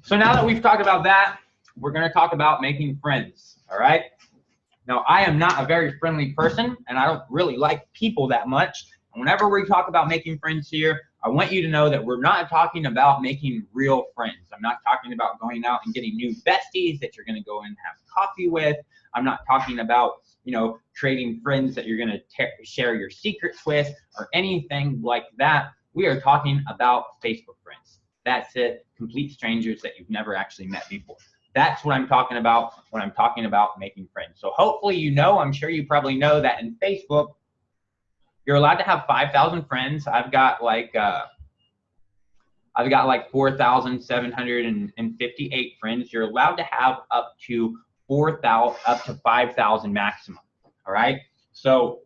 So now that we've talked about that, we're going to talk about making friends. All right. Now, I am not a very friendly person, and I don't really like people that much. And whenever we talk about making friends here, I want you to know that we're not talking about making real friends. I'm not talking about going out and getting new besties that you're going to go and have coffee with. I'm not talking about, creating friends that you're going to share your secrets with or anything like that. We are talking about Facebook friends. That's it. Complete strangers that you've never actually met before. That's what I'm talking about when I'm talking about making friends. So hopefully I'm sure you probably know that in Facebook, you're allowed to have 5,000 friends. I've got like 4,758 friends. You're allowed to have up to 5,000 maximum. All right. So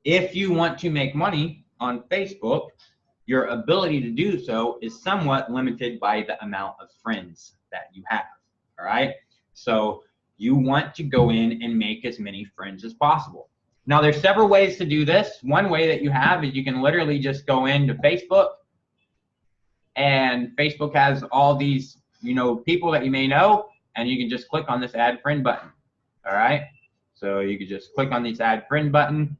if you want to make money on Facebook, your ability to do so is somewhat limited by the amount of friends that you have. All right. So you want to go in and make as many friends as possible. Now, there's several ways to do this. One way that you have is you can literally just go into Facebook, and Facebook has all these, people that you may know, and you can just click on this add friend button. All right. So you can just click on this add friend button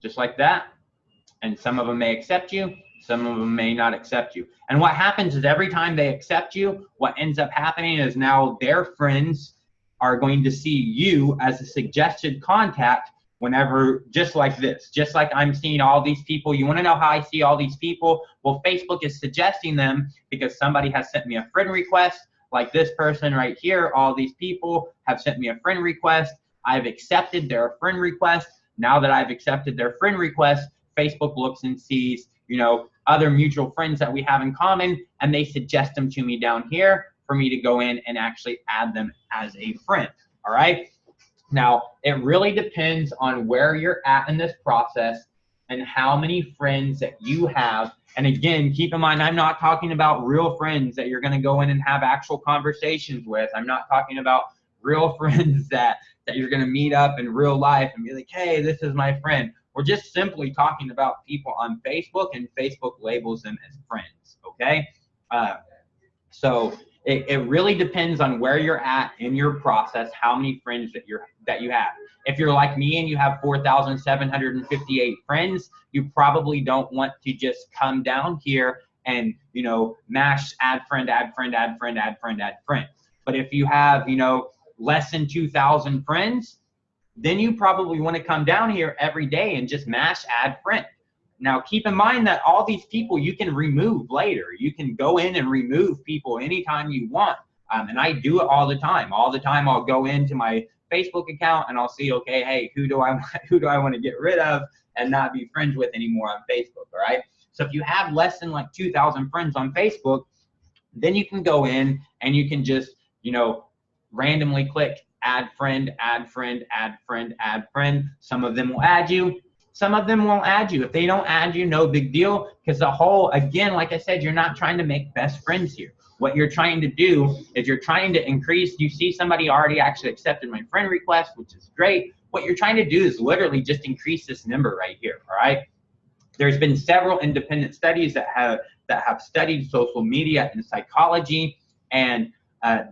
just like that. And some of them may accept you, some of them may not accept you. And what happens is every time they accept you, what ends up happening is now their friends are going to see you as a suggested contact whenever, just like this, just like I'm seeing all these people. You want to know how I see all these people? Well, Facebook is suggesting them because somebody has sent me a friend request, like this person right here. All these people have sent me a friend request. I've accepted their friend request. Now that I've accepted their friend request, Facebook looks and sees, other mutual friends that we have in common, and they suggest them to me down here for me to go in and actually add them as a friend. All right. Now, it really depends on where you're at in this process and how many friends that you have. And again, keep in mind, I'm not talking about real friends that you're going to go in and have actual conversations with. I'm not talking about real friends that you're going to meet up in real life and be like, hey, this is my friend. We're just simply talking about people on Facebook, and Facebook labels them as friends, okay? So it really depends on where you're at in your process, how many friends that you have. If you're like me and you have 4,758 friends, you probably don't want to just come down here and, mash add friend, add friend, add friend, add friend, add friend. But if you have, less than 2,000 friends, then you probably want to come down here every day and just mash add friend. Now, keep in mind that all these people you can remove later. You can go in and remove people anytime you want. And I do it all the time. All the time I'll go into my Facebook account and I'll see, okay, hey, who do I want to get rid of and not be friends with anymore on Facebook, all right? So if you have less than like 2,000 friends on Facebook, then you can go in and you can just, randomly click add friend, add friend, add friend, add friend. Some of them will add you. Some of them won't add you. If they don't add you, no big deal, because again, like I said, you're not trying to make best friends here. What you're trying to do is you're trying to increase. You see somebody already actually accepted my friend request, which is great. What you're trying to do is literally just increase this number right here, all right? There's been several independent studies that have studied social media and psychology, and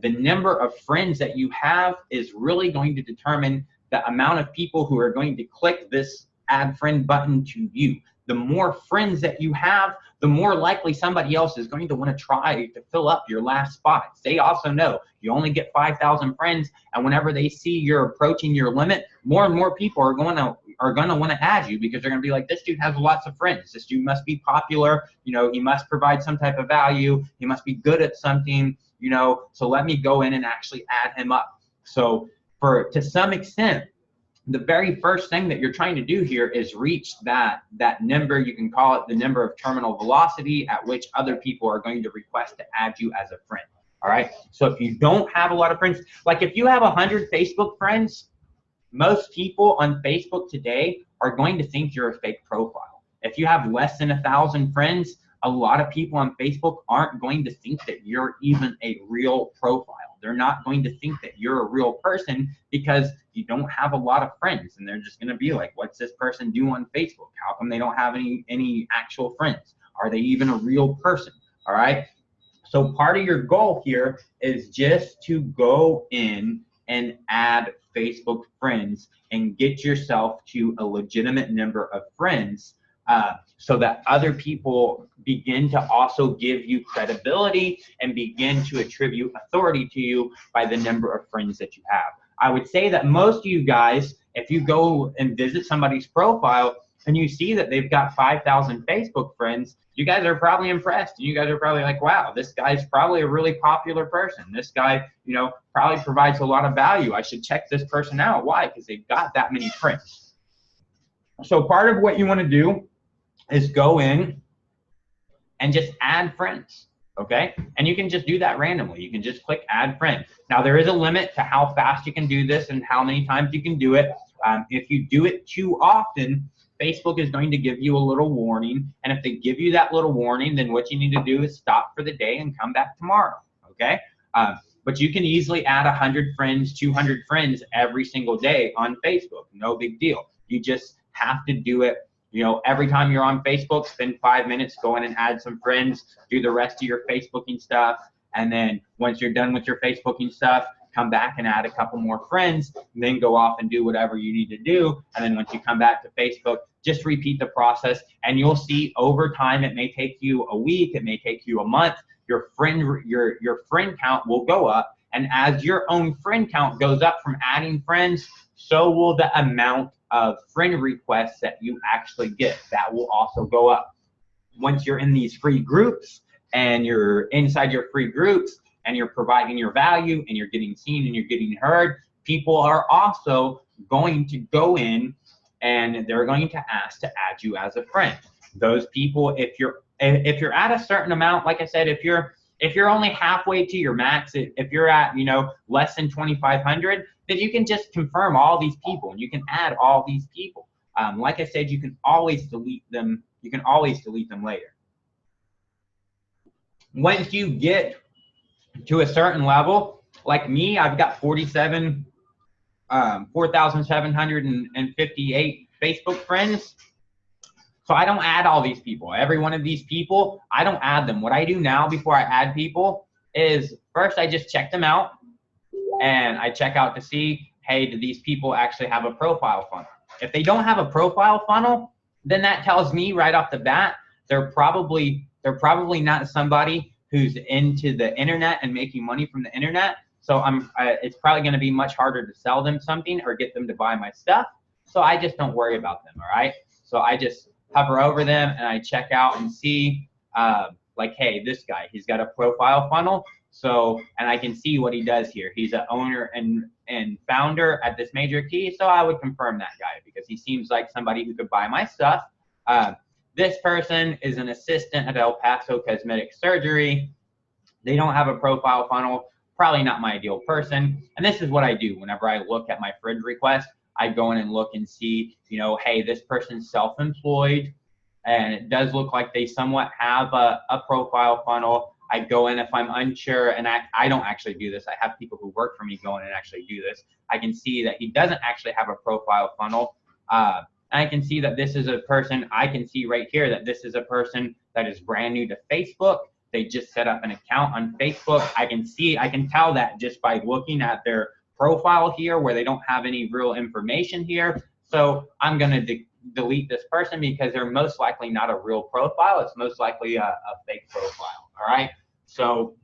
the number of friends that you have is really going to determine the amount of people who are going to click this add friend button to you. The more friends that you have, the more likely somebody else is going to want to try to fill up your last spots. They also know you only get 5,000 friends, and whenever they see you're approaching your limit, more and more people are going to want to add you, because they're going to be like, this dude has lots of friends. This dude must be popular. He must provide some type of value. He must be good at something. So let me go in and actually add him up. So to some extent, the very first thing that you're trying to do here is reach that number. You can call it the number of terminal velocity at which other people are going to request to add you as a friend. All right. So if you don't have a lot of friends, like if you have 100 Facebook friends, most people on Facebook today are going to think you're a fake profile. If you have less than 1,000 friends, a lot of people on Facebook aren't going to think that you're even a real profile. They're not going to think that you're a real person because you don't have a lot of friends, and they're just going to be like, what's this person do on Facebook? How come they don't have any actual friends? Are they even a real person? All right. So part of your goal here is just to go in and add Facebook friends and get yourself to a legitimate number of friends, so that other people begin to also give you credibility and begin to attribute authority to you by the number of friends that you have. I would say that most of you guys, if you go and visit somebody's profile and you see that they've got 5,000 Facebook friends, you guys are probably impressed. And you guys are probably like, wow, this guy's probably a really popular person. This guy, you know, probably provides a lot of value. I should check this person out. Why? Because they've got that many friends. So part of what you want to do is go in and just add friends, okay? And you can just do that randomly. You can just click add friend. Now there is a limit to how fast you can do this and how many times you can do it. If you do it too often, Facebook is going to give you a little warning. And if they give you that little warning, then what you need to do is stop for the day and come back tomorrow, okay? But you can easily add 100 friends, 200 friends every single day on Facebook. No big deal. You just have to do it. You know, every time you're on Facebook, spend 5 minutes, go in and add some friends, do the rest of your Facebooking stuff. And then once you're done with your Facebooking stuff, come back and add a couple more friends, and then go off and do whatever you need to do. And then once you come back to Facebook, just repeat the process, and you'll see over time, it may take you a week, it may take you a month, your friend count will go up. And as your own friend count goes up from adding friends, so will the amount of friend requests that you actually get. That will also go up. Once you're in these free groups and you're inside your free groups and you're providing your value and you're getting seen and you're getting heard, people are also going to go in and they're going to ask to add you as a friend. Those people, if you're at a certain amount, like I said, if you're only halfway to your max, if you're at, you know, less than 2,500, then you can just confirm all these people and you can add all these people. Like I said, you can always delete them. You can always delete them later. Once you get to a certain level, like me, I've got 4,758 Facebook friends. So I don't add all these people. Every one of these people, I don't add them. What I do now before I add people is first I just check them out and I check out to see, hey, do these people actually have a profile funnel? If they don't have a profile funnel, then that tells me right off the bat, they're probably not somebody who's into the internet and making money from the internet. So it's probably going to be much harder to sell them something or get them to buy my stuff. So I just don't worry about them, all right? So I just hover over them and I check out and see, like, hey, this guy, he's got a profile funnel. So, and I can see what he does here. He's an owner and founder at this major key. So I would confirm that guy because he seems like somebody who could buy my stuff. This person is an assistant at El Paso Cosmetic Surgery. They don't have a profile funnel. Probably not my ideal person. And this is what I do whenever I look at my friend request. I go in and look and see, you know, hey, this person's self-employed and it does look like they somewhat have a profile funnel. I go in if I'm unsure, and I don't actually do this. I have people who work for me go in and actually do this. I can see that he doesn't actually have a profile funnel. I can see that this is a person, I can see right here that this is a person that is brand new to Facebook. They just set up an account on Facebook. I can tell that just by looking at their profile here where they don't have any real information here. So I'm going to delete this person because they're most likely not a real profile. It's most likely a fake profile. All right. So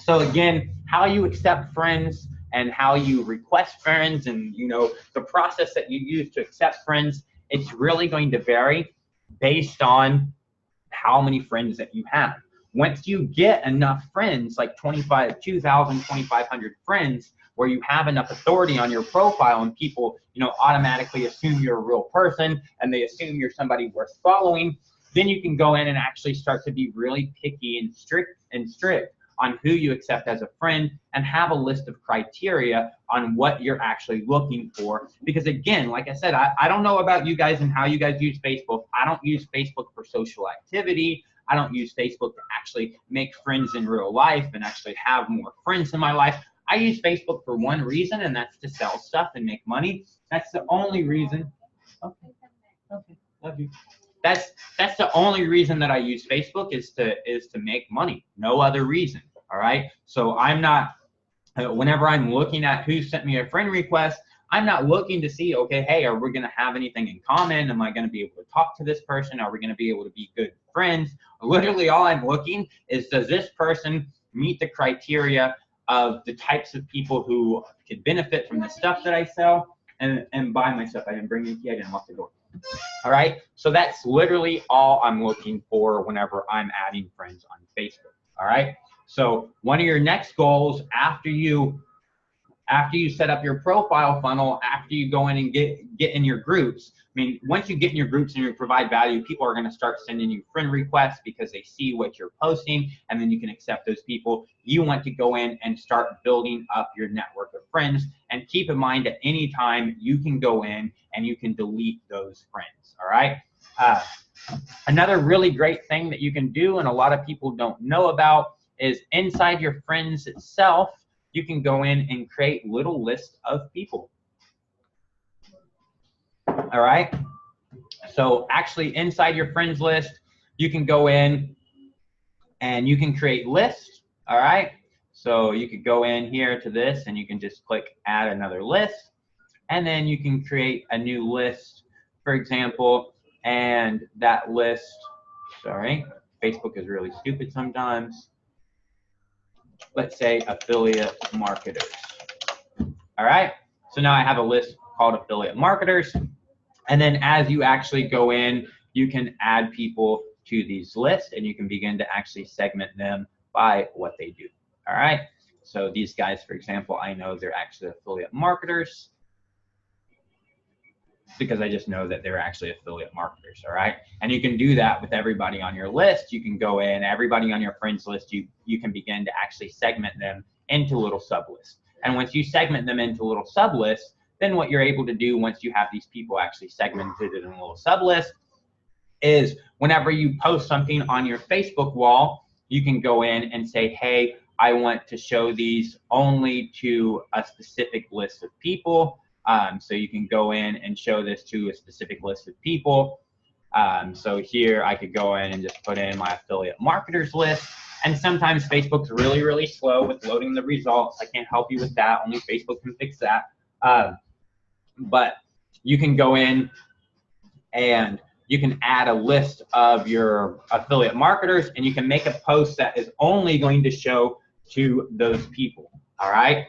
again, how you accept friends and how you request friends and, you know, the process that you use to accept friends, it's really going to vary based on how many friends that you have. Once you get enough friends, like 2,000, 2,500 friends, where you have enough authority on your profile and people, you know, automatically assume you're a real person and they assume you're somebody worth following, then you can go in and actually start to be really picky and strict on who you accept as a friend and have a list of criteria on what you're actually looking for. Because again, like I said, I don't know about you guys and how you guys use Facebook. I don't use Facebook for social activity. I don't use Facebook to actually make friends in real life and actually have more friends in my life. I use Facebook for one reason, and that's to sell stuff and make money. That's the only reason. Okay, love you. That's the only reason that I use Facebook is to make money. No other reason. All right. So I'm not, whenever I'm looking at who sent me a friend request, I'm not looking to see, okay, hey, are we going to have anything in common? Am I going to be able to talk to this person? Are we going to be able to be good friends? Literally all I'm looking is, does this person meet the criteria of the types of people who could benefit from the stuff that I sell and buy my stuff. I didn't bring the key, I didn't lock the door. All right, so that's literally all I'm looking for whenever I'm adding friends on Facebook. All right, so one of your next goals after you set up your profile funnel, after you go in and get in your groups, I mean, once you get in your groups and you provide value, people are going to start sending you friend requests because they see what you're posting, and then you can accept those people. You want to go in and start building up your network of friends, and keep in mind at any time you can go in and you can delete those friends. All right. Another really great thing that you can do, and a lot of people don't know about, is inside your friends itself, you can go in and create little lists of people. All right. So actually inside your friends list, you can go in and you can create lists. All right. So you could go in here to this and you can just click add another list. And then you can create a new list, for example, and that list, sorry, Facebook is really stupid sometimes. Let's say affiliate marketers. All right. So now I have a list called affiliate marketers. And then as you actually go in, you can add people to these lists and you can begin to actually segment them by what they do. All right. So these guys, for example, I know they're actually affiliate marketers because I just know that they're actually affiliate marketers. All right. And you can do that with everybody on your list. You can go in, everybody on your friends list, you can begin to actually segment them into little sub lists. And once you segment them into little sub lists, then what you're able to do once you have these people actually segmented in a little sub list is whenever you post something on your Facebook wall, you can go in and say, hey, I want to show these only to a specific list of people. So you can go in and show this to a specific list of people. So here I could go in and just put in my affiliate marketers list. And sometimes Facebook's really, really slow with loading the results. I can't help you with that. Only Facebook can fix that. But you can go in and you can add a list of your affiliate marketers and you can make a post that is only going to show to those people. All right.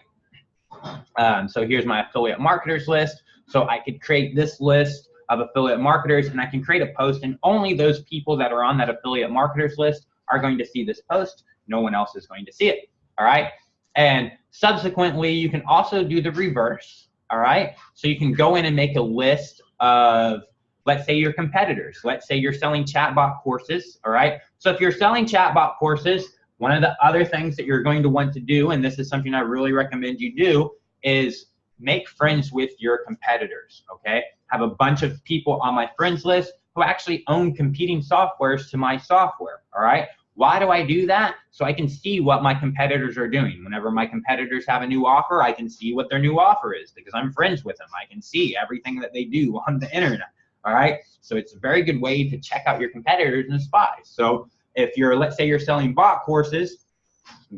So here's my affiliate marketers list. So I could create this list of affiliate marketers and I can create a post, and only those people that are on that affiliate marketers list are going to see this post. No one else is going to see it. All right. And subsequently, you can also do the reverse. All right. So you can go in and make a list of, let's say, your competitors. Let's say you're selling chatbot courses. All right. So if you're selling chatbot courses, one of the other things that you're going to want to do, and this is something I really recommend you do, is make friends with your competitors. Okay. Have a bunch of people on my friends list who actually own competing softwares to my software. All right. Why do I do that? So I can see what my competitors are doing. Whenever my competitors have a new offer, I can see what their new offer is because I'm friends with them. I can see everything that they do on the internet. All right. So it's a very good way to check out your competitors and spies. So if you're, let's say you're selling bot courses,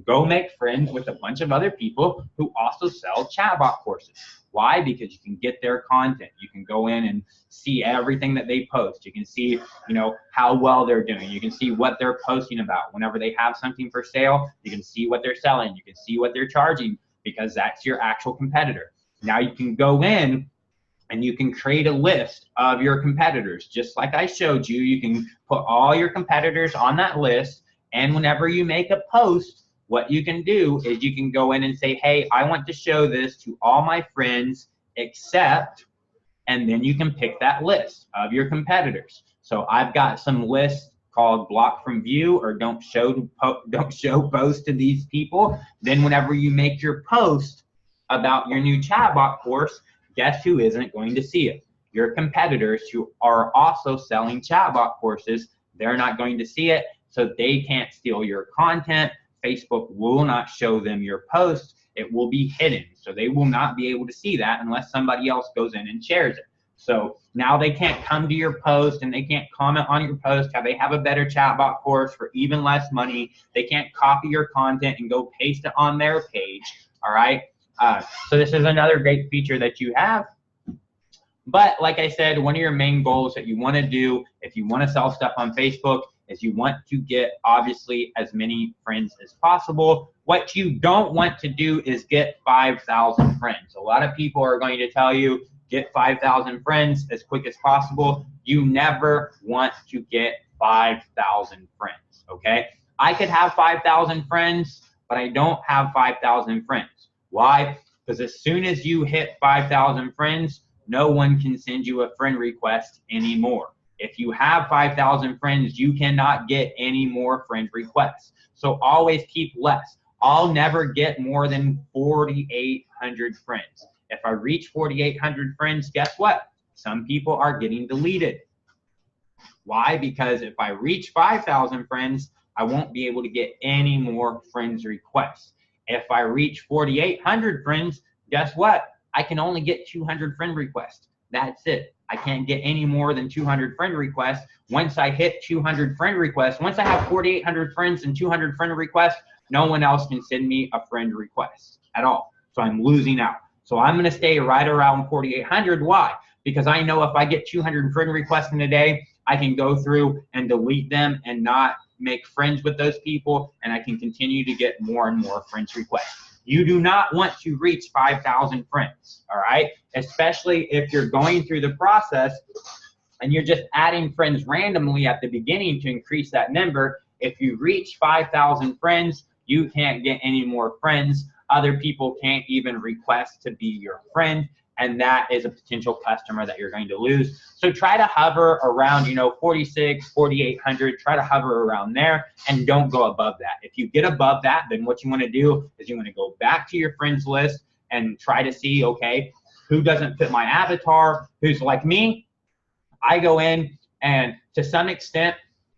go make friends with a bunch of other people who also sell chatbot courses. Why? Because you can get their content. You can go in and see everything that they post. You can see, how well they're doing. You can see what they're posting about. Whenever they have something for sale, you can see what they're selling. You can see what they're charging because that's your actual competitor. Now you can go in and you can create a list of your competitors. Just like I showed you, you can put all your competitors on that list. And whenever you make a post, what you can do is you can go in and say, hey, I want to show this to all my friends except, and then you can pick that list of your competitors. So I've got some lists called block from view or don't show post to these people. Then whenever you make your post about your new chatbot course, guess who isn't going to see it? Your competitors who are also selling chatbot courses. They're not going to see it, so they can't steal your content. Facebook will not show them your post. It will be hidden. So they will not be able to see that unless somebody else goes in and shares it. So Now they can't come to your post and they can't comment on your post. How they have a better chatbot course for even less money. They can't copy your content and go paste it on their page. All right. So this is another great feature that you have. But like I said, one of your main goals that you want to do if you want to sell stuff on Facebook is you want to get obviously as many friends as possible. What you don't want to do is get 5,000 friends. A lot of people are going to tell you get 5,000 friends as quick as possible. You never want to get 5,000 friends, okay? I could have 5,000 friends, but I don't have 5,000 friends. Why? Because as soon as you hit 5,000 friends, no one can send you a friend request anymore. If you have 5,000 friends, you cannot get any more friend requests. So always keep less. I'll never get more than 4,800 friends. If I reach 4,800 friends, guess what? Some people are getting deleted. Why? Because if I reach 5,000 friends, I won't be able to get any more friends requests. If I reach 4,800 friends, guess what? I can only get 200 friend requests. That's it. I can't get any more than 200 friend requests. Once I hit 200 friend requests, once I have 4,800 friends and 200 friend requests, no one else can send me a friend request at all. So I'm losing out. So I'm going to stay right around 4,800. Why? Because I know if I get 200 friend requests in a day, I can go through and delete them and not make friends with those people, and I can continue to get more and more friends requests. You do not want to reach 5,000 friends, all right? Especially if you're going through the process and you're just adding friends randomly at the beginning to increase that number. If you reach 5,000 friends, you can't get any more friends. Other people can't even request to be your friend, and that is a potential customer that you're going to lose. So try to hover around, 46, 4,800, try to hover around there and don't go above that. If you get above that, then what you want to do is you want to go back to your friends list and try to see, okay, who doesn't fit my avatar, who's like me. I go in and to some extent,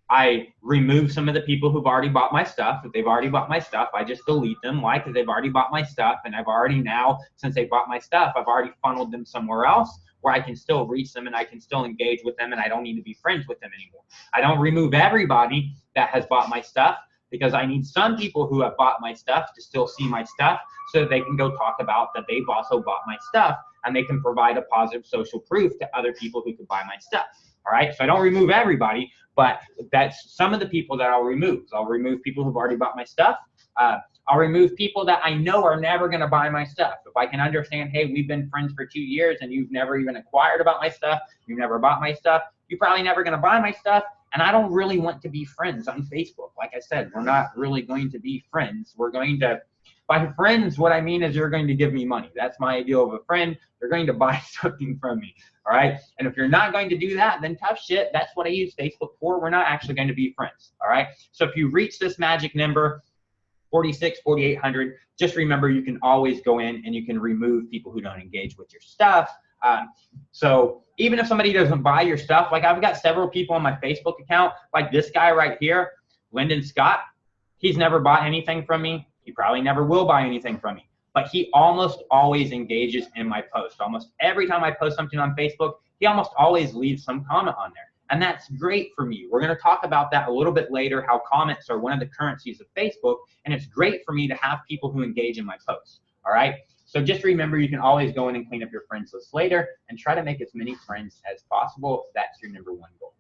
I remove some of the people who've already bought my stuff. If they've already bought my stuff, I just delete them. Why? Because they've already bought my stuff, and I've already now, since they bought my stuff, I've already funneled them somewhere else where I can still reach them and I can still engage with them, and I don't need to be friends with them anymore. I don't remove everybody that has bought my stuff because I need some people who have bought my stuff to still see my stuff so that they can go talk about that they've also bought my stuff, and they can provide a positive social proof to other people who could buy my stuff. All right, so I don't remove everybody, but that's some of the people that I'll remove. I'll remove people who've already bought my stuff. I'll remove people that I know are never going to buy my stuff. If I can understand, hey, we've been friends for 2 years and you've never even inquired about my stuff, you've never bought my stuff, you're probably never going to buy my stuff, and I don't really want to be friends on Facebook. Like I said, we're not really going to be friends. We're going to, by friends, what I mean is you're going to give me money. That's my ideal of a friend. You're going to buy something from me. All right. And if you're not going to do that, then tough shit. That's what I use Facebook for. We're not actually going to be friends. All right. So if you reach this magic number, 46, 4,800, just remember you can always go in and you can remove people who don't engage with your stuff. So even if somebody doesn't buy your stuff, like I've got several people on my Facebook account, like this guy right here, Lyndon Scott, he's never bought anything from me. He probably never will buy anything from me. But he almost always engages in my post. Almost every time I post something on Facebook, he almost always leaves some comment on there. And that's great for me. We're going to talk about that a little bit later, how comments are one of the currencies of Facebook. And it's great for me to have people who engage in my posts. All right. So just remember, you can always go in and clean up your friends list later and try to make as many friends as possible. That's your number one goal.